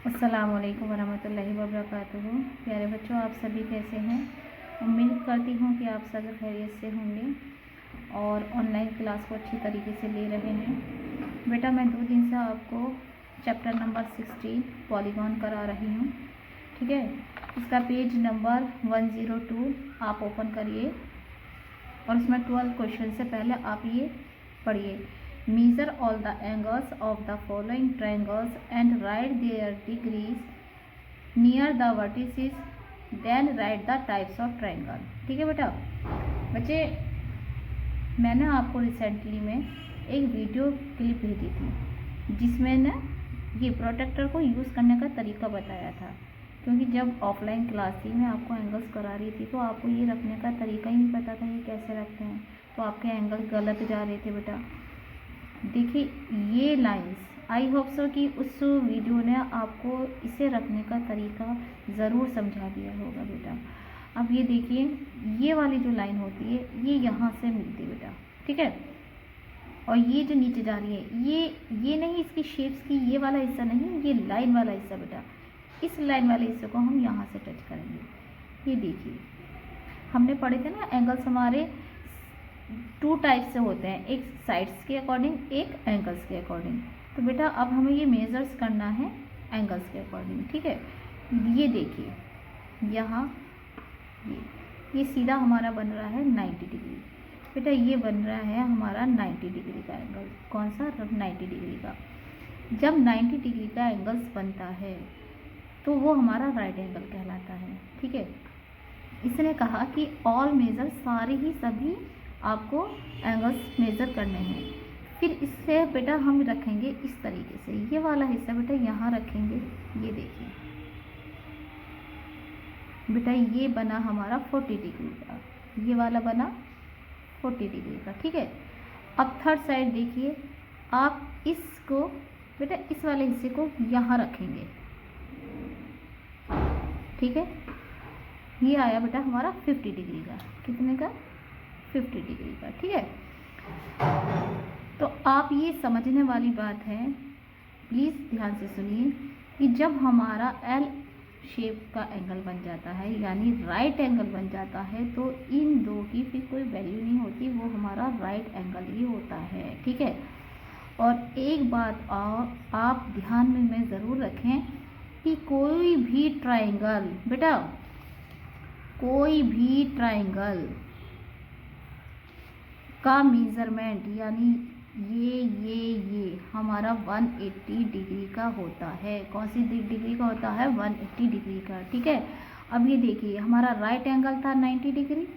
अस्सलामुअलैकुम वरहमतुल्लाहि वबरकातुहू। प्यारे बच्चों, आप सभी कैसे हैं? उम्मीद करती हूँ कि आप सब खैरियत से होंगे और ऑनलाइन क्लास को अच्छी तरीके से ले रहे हैं। बेटा, मैं 2 दिन से आपको चैप्टर नंबर 16 पॉलीगॉन करा रही हूँ। ठीक है, इसका पेज नंबर 102 आप ओपन करिए और इसमें 12 क्वेश्चन से पहले आप ये पढ़िए। Measure all the angles of the following triangles and write their degrees near the vertices. Then write the types of triangle. ठीक है बेटा। बच्चे, मैंने आपको रिसेंटली में एक वीडियो क्लिप भेजी थी जिसमें ना ये प्रोटेक्टर को यूज़ करने का तरीका बताया था, क्योंकि जब ऑफलाइन क्लास थी मैं आपको एंगल्स करा रही थी तो आपको ये रखने का तरीका ही नहीं पता था ये कैसे रखते हैं, तो आपके एंगल गलत जा रहे थे बेटा। देखिए ये लाइंस, आई होप सो कि उस वीडियो ने आपको इसे रखने का तरीका ज़रूर समझा दिया होगा बेटा। अब ये देखिए, ये वाली जो लाइन होती है ये यहाँ से मिलती है बेटा, ठीक है। और ये जो नीचे जा रही है ये नहीं, इसकी शेप्स की ये वाला हिस्सा नहीं, ये लाइन वाला हिस्सा बेटा। इस लाइन वाले हिस्से को हम यहाँ से टच करेंगे। ये देखिए, हमने पढ़े थे ना एंगल्स हमारे 2 टाइप से होते हैं, एक साइड्स के अकॉर्डिंग, एक एंगल्स के अकॉर्डिंग। तो बेटा अब हमें ये मेजर्स करना है एंगल्स के अकॉर्डिंग, ठीक है। ये देखिए यहाँ ये सीधा हमारा बन रहा है 90 डिग्री बेटा। ये बन रहा है हमारा 90 डिग्री का एंगल। कौन सा? 90 डिग्री का। जब 90 डिग्री का एंगल्स बनता है तो वो हमारा राइट एंगल कहलाता है, ठीक है। इसने कहा कि ऑल मेजर, सारे ही सभी आपको एंगल्स मेज़र करने हैं। फिर इससे बेटा हम रखेंगे इस तरीके से, ये वाला हिस्सा बेटा यहाँ रखेंगे। ये देखिए बेटा, ये बना हमारा 40 डिग्री का, ये वाला बना 40 डिग्री का, ठीक है। अब थर्ड साइड देखिए, आप इसको बेटा इस वाले हिस्से को यहाँ रखेंगे, ठीक है। ये आया बेटा हमारा 50 डिग्री का। कितने का? 50 डिग्री का, ठीक है। तो आप ये समझने वाली बात है, प्लीज़ ध्यान से सुनिए कि जब हमारा एल शेप का एंगल बन जाता है, यानी राइट एंगल बन जाता है, तो इन दो की फिर कोई वैल्यू नहीं होती, वो हमारा राइट एंगल ही होता है, ठीक है। और एक बात और आप ध्यान में ज़रूर रखें कि कोई भी ट्राइंगल बेटा, कोई भी ट्राइंगल का मेज़रमेंट यानी ये हमारा 180 डिग्री का होता है। कौन सी डिग्री का होता है? 180 डिग्री का, ठीक है। अब ये देखिए, हमारा राइट एंगल था 90 डिग्री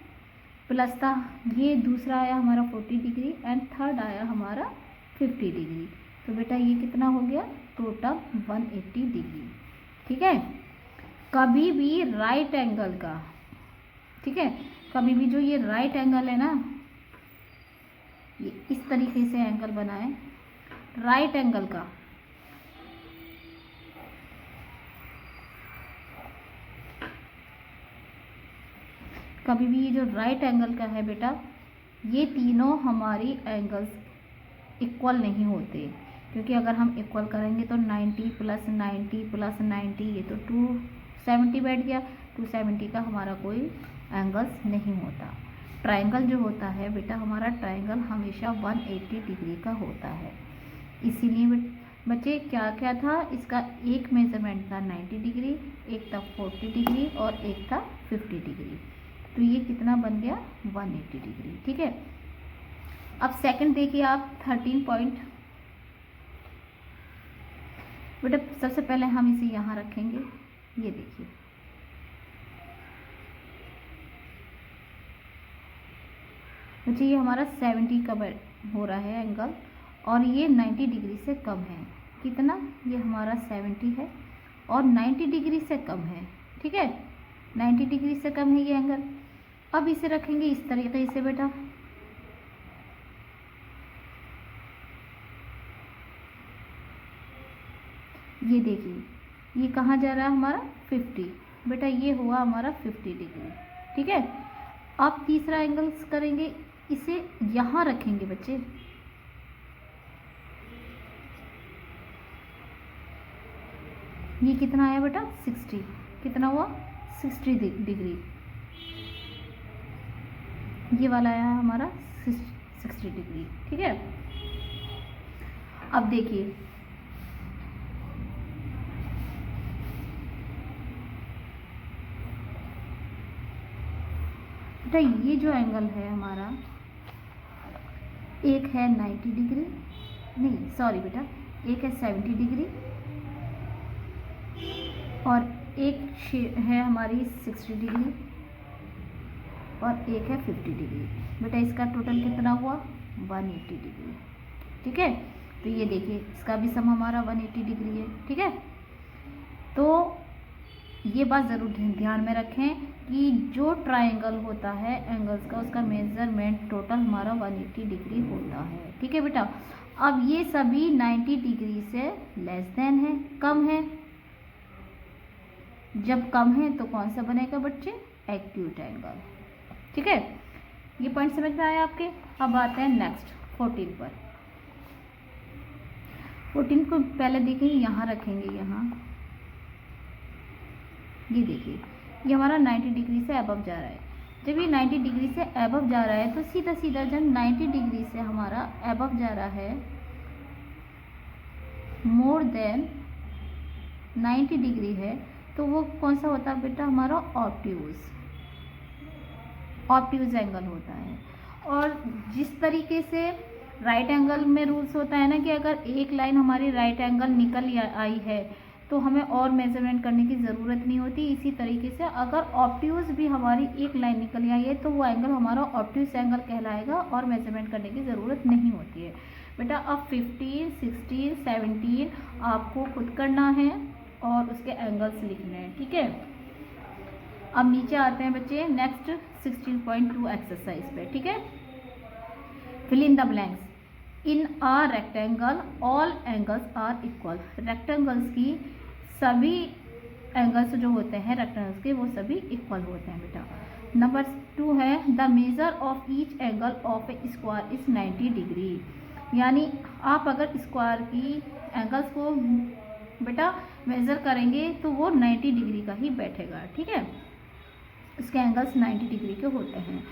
प्लस था, ये दूसरा आया हमारा 40 डिग्री एंड थर्ड आया हमारा 50 डिग्री। तो बेटा ये कितना हो गया? टोटल 180 डिग्री, ठीक है। कभी भी राइट एंगल का, ठीक है, कभी भी जो ये राइट एंगल है ना, ये इस तरीके से एंगल बनाए राइट एंगल का, कभी भी ये जो राइट एंगल का है बेटा, ये तीनों हमारी एंगल्स इक्वल नहीं होते, क्योंकि अगर हम इक्वल करेंगे तो 90 प्लस 90 प्लस 90, ये तो 270 बैठ गया। 270 का हमारा कोई एंगल्स नहीं होता। ट्रायंगल जो होता है बेटा, हमारा ट्रायंगल हमेशा 180 डिग्री का होता है। इसीलिए बच्चे क्या क्या था, इसका एक मेजरमेंट था 90 डिग्री, एक था 40 डिग्री और एक था 50 डिग्री। तो ये कितना बन गया? 180 डिग्री, ठीक है। अब सेकंड देखिए आप 13 पॉइंट। बेटा सबसे पहले हम इसे यहाँ रखेंगे। ये देखिए, बच्चे ये हमारा 70 का हो रहा है एंगल और ये 90 डिग्री से कम है। कितना? ये हमारा 70 है और 90 डिग्री से कम है, ठीक है। 90 डिग्री से कम है ये एंगल। अब इसे रखेंगे इस तरीके से बेटा। ये देखिए, ये कहाँ जा रहा है हमारा? 50 बेटा, ये हुआ हमारा 50 डिग्री, ठीक है। अब तीसरा एंगल्स करेंगे, इसे यहाँ रखेंगे बच्चे। ये कितना आया बेटा 60, कितना हुआ 60 डिग्री, ये वाला आया हमारा 60 डिग्री। ठीक है, अब देखिए बेटा ये जो एंगल है हमारा, एक है 90 डिग्री, नहीं सॉरी बेटा, एक है 70 डिग्री और एक है हमारी 60 डिग्री और एक है 50 डिग्री। बेटा इसका टोटल कितना हुआ 180 डिग्री। ठीक है, तो ये देखिए इसका भी सम हमारा 180 डिग्री है। ठीक है, तो ये बात ज़रूर ध्यान में रखें कि जो ट्रायंगल होता है एंगल्स का, उसका मेजरमेंट टोटल हमारा 180 डिग्री होता है। ठीक है बेटा, अब ये सभी 90 डिग्री से लेस देन है, कम है। जब कम है तो कौन सा बनेगा बच्चे, एक्यूट एंगल। ठीक है, ये पॉइंट समझ में आया आपके। अब आते हैं नेक्स्ट 14 पर। 14 को पहले देखेंगे, यहाँ रखेंगे, यहाँ ये देखिए ये हमारा 90 डिग्री से अबव जा रहा है। जब ये 90 डिग्री से अबव जा रहा है तो सीधा सीधा जब 90 डिग्री से हमारा अबव जा रहा है, मोर देन 90 डिग्री है, तो वो कौन सा होता है बेटा, हमारा ऑब्ट्यूज एंगल होता है। और जिस तरीके से राइट एंगल में रूल्स होता है ना कि अगर एक लाइन हमारी राइट एंगल निकल आई है तो हमें और मेजरमेंट करने की ज़रूरत नहीं होती, इसी तरीके से अगर ऑब्ट्यूज भी हमारी एक लाइन निकल आई है तो वो एंगल हमारा ऑब्ट्यूज एंगल कहलाएगा और मेजरमेंट करने की ज़रूरत नहीं होती है। बेटा अब 15, 16, 17 आपको खुद करना है और उसके एंगल्स लिखने हैं। ठीक है, अब नीचे आते हैं बच्चे नेक्स्ट 16.2 एक्सरसाइज पे। ठीक है, fill in the blanks. In a rectangle all angles are equal. Rectangles की सभी एंगल्स जो होते हैं रेक्टेंगल्स के वो सभी इक्वल होते हैं बेटा। नंबर 2 है the measure of each angle of A square is 90 degree. यानी आप अगर स्क्वायर की एंगल्स को बेटा मेजर करेंगे तो वो 90 डिग्री का ही बैठेगा। ठीक है, इसके एंगल्स 90 डिग्री के होते हैं।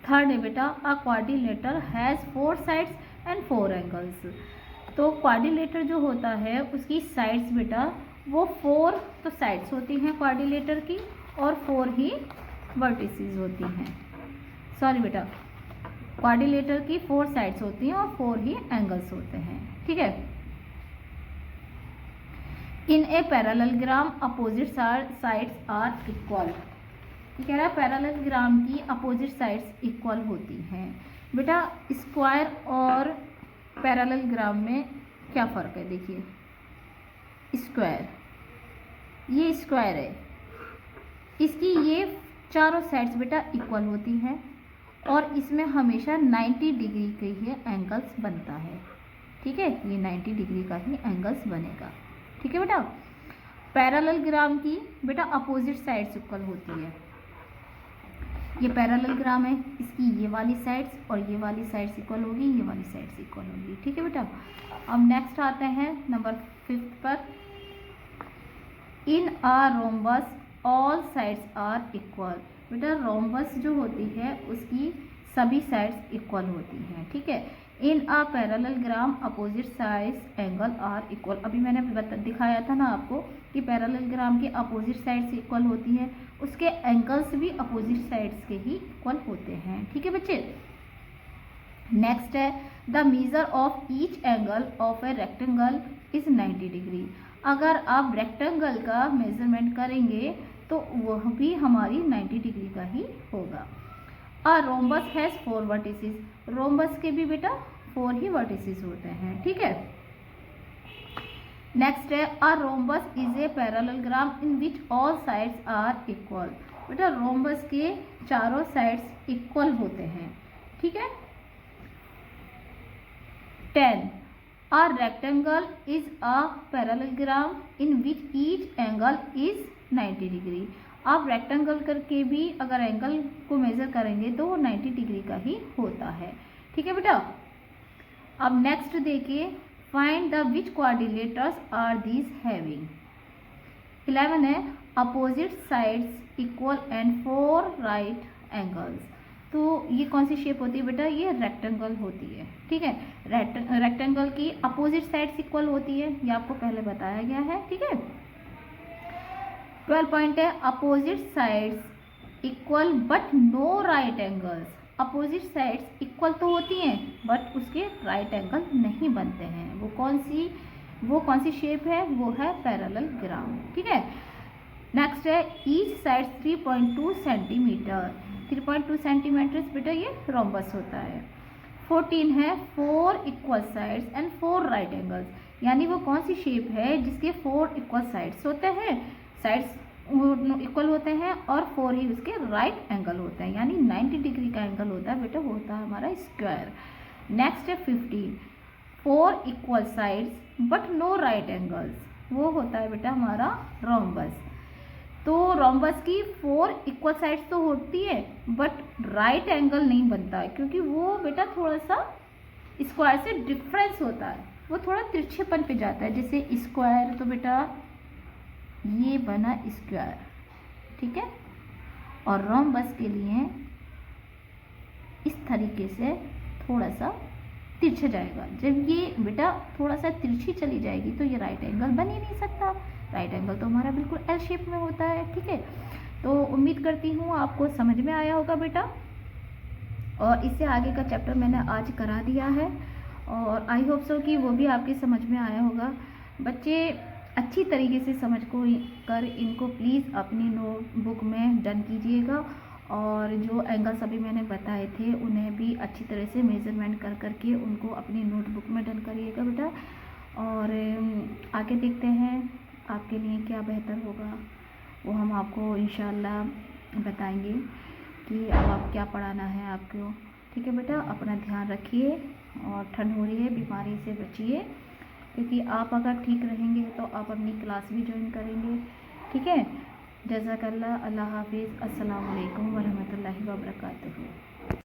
थर्ड है बेटा a quadrilateral has 4 sides and 4 angles. तो क्वाड्रिलेटर जो होता है उसकी साइड्स बेटा वो 4 तो साइड्स होती हैं क्वाड्रिलेटर की और 4 ही वर्टिसेस होती हैं। सॉरी बेटा, क्वाड्रिलेटर की 4 साइड्स होती हैं और 4 ही एंगल्स होते हैं। ठीक है, in a parallelogram opposite sides are equal. ये कह रहा है पैरेललोग्राम की अपोजिट साइड्स इक्वल होती हैं। बेटा स्क्वायर और पैरेललोग्राम में क्या फ़र्क है, देखिए स्क्वायर, ये स्क्वायर है, इसकी ये चारों साइड्स बेटा इक्वल होती हैं और इसमें हमेशा 90 डिग्री के ही एंगल्स बनता है। ठीक है, ये 90 डिग्री का ही एंगल्स बनेगा। ठीक है बेटा, पैरेललोग्राम की बेटा अपोजिट साइड्स इक्वल होती है। ये पैरेललोग्राम है, इसकी ये वाली साइड्स और ये वाली साइड्स इक्वल होगी, ये वाली साइड्स इक्वल होगी। ठीक है बेटा, अब नेक्स्ट आते हैं नंबर 5 पर। In a rhombus all sides are equal. बेटा रोम्बस जो होती है उसकी सभी साइड्स इक्वल होती हैं। ठीक है, in a parallelogram opposite sides angle are equal. अभी मैंने दिखाया था ना आपको कि पैरेललोग्राम की अपोजिट साइड्स इक्वल होती हैं, उसके एंगल्स भी अपोजिट साइड्स के ही इक्वल होते हैं। ठीक है बच्चे, नेक्स्ट है the measure of each angle of a rectangle is 90 degree. अगर आप रेक्टेंगल का मेजरमेंट करेंगे तो वह भी हमारी 90 डिग्री का ही होगा। A rhombus has 4 vertices. Rhombus के भी बेटा 4 ही वर्टिसेस होते हैं। ठीक है, नेक्स्ट है a rhombus is a parallelogram in which all sides are equal. बेटा रोम्बस के चारों साइड्स इक्वल होते हैं। ठीक है, 10 a rectangle is a parallelogram in which each angle is 90 degree. आप रेक्टेंगल करके भी अगर एंगल को मेजर करेंगे तो वो 90 डिग्री का ही होता है। ठीक है बेटा, अब नेक्स्ट देखिए find the which quadrilaterals are these having. 11 है opposite sides equal and 4 right angles. तो ये कौन सी शेप होती है बेटा, ये रेक्टेंगल होती है। ठीक है, रेक्टेंगल की अपोजिट साइड्स इक्वल होती है, ये आपको पहले बताया गया है। ठीक है, 12 पॉइंट है opposite sides equal but no right angles. Opposite sides equal तो होती हैं बट उसके राइट एंगल नहीं बनते हैं। वो कौन सी शेप है, वो है पैरेलल ग्राम। ठीक है, नेक्स्ट है ईच साइड 3.2 सेंटीमीटर। 3.2 सेंटीमीटर बेटा ये रोम्बस होता है। 14 है 4 equal sides and 4 right angles, यानी वो कौन सी शेप है जिसके 4 इक्वल साइड्स होते हैं, साइड्स इक्वल होते हैं और 4 ही उसके राइट एंगल होते हैं, यानी 90 डिग्री का एंगल होता है बेटा, वो होता है हमारा स्क्वायर। नेक्स्ट है 15 4 equal sides but no right angles, वो होता है बेटा हमारा रोम्बस। तो रोम्बस की 4 इक्वल साइड्स तो होती है बट राइट एंगल नहीं बनता है, क्योंकि वो बेटा थोड़ा सा स्क्वायर से डिफरेंस होता है, वो थोड़ा तिरछेपन पे जाता है। जैसे स्क्वायर तो बेटा ये बना स्क्वायर, ठीक है, और रोम्बस के लिए इस तरीके से थोड़ा सा तिरछा जाएगा। जब ये बेटा थोड़ा सा तिरछी चली जाएगी तो ये राइट एंगल बन ही नहीं सकता। राइट एंगल तो हमारा बिल्कुल एल शेप में होता है। ठीक है, तो उम्मीद करती हूँ आपको समझ में आया होगा बेटा, और इससे आगे का चैप्टर मैंने आज करा दिया है और आई होप सो कि वो भी आपके समझ में आया होगा। बच्चे अच्छी तरीके से समझ कर इनको प्लीज़ अपनी नोटबुक में डन कीजिएगा, और जो एंगल्स अभी मैंने बताए थे उन्हें भी अच्छी तरह से मेज़रमेंट कर करके उनको अपनी नोटबुक में डन करिएगा बेटा। और आगे देखते हैं आपके लिए क्या बेहतर होगा, वो हम आपको इंशाल्लाह बताएंगे कि अब आप क्या पढ़ाना है आपको। ठीक है बेटा, अपना ध्यान रखिए और ठंड हो रही है, बीमारी से बचिए, क्योंकि आप अगर ठीक रहेंगे तो आप अपनी क्लास भी ज्वाइन करेंगे। ठीक है, जज़ाकल्लाह, अल्लाह हाफिज़, अस्सलाम वालेकुम वरहमतुल्लाहि वबरकातुहू।